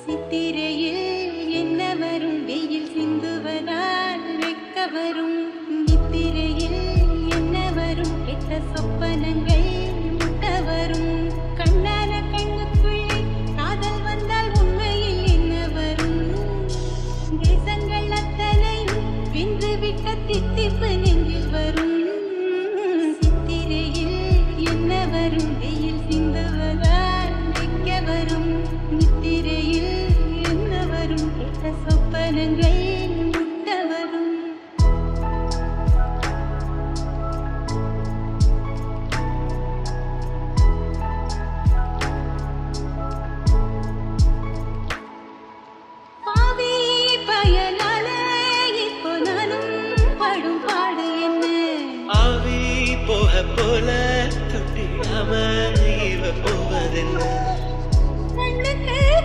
சித்திரையில் என்ன வரும் வெயில் சிந்துவதால் வெக்க வரும் நித்திரையில் என்ன வரும் கெட்ட சொப்பனங்கள் முட்ட வரும் கண்ணான கண்ணுக்குள்ளே காதல் வந்தால் உண்மையில் என்ன வரும் தேசங்கள் அத்தனையும் வென்றுவிட்ட தித்திப்பு நெஞ்சில் வரும் சித்திரையில் என்ன வரும் வெயில் சிந்துவதால் வெக்க வரும் நித்திரையில் என்ன வரும் கெட்ட சொப்பனங்கள்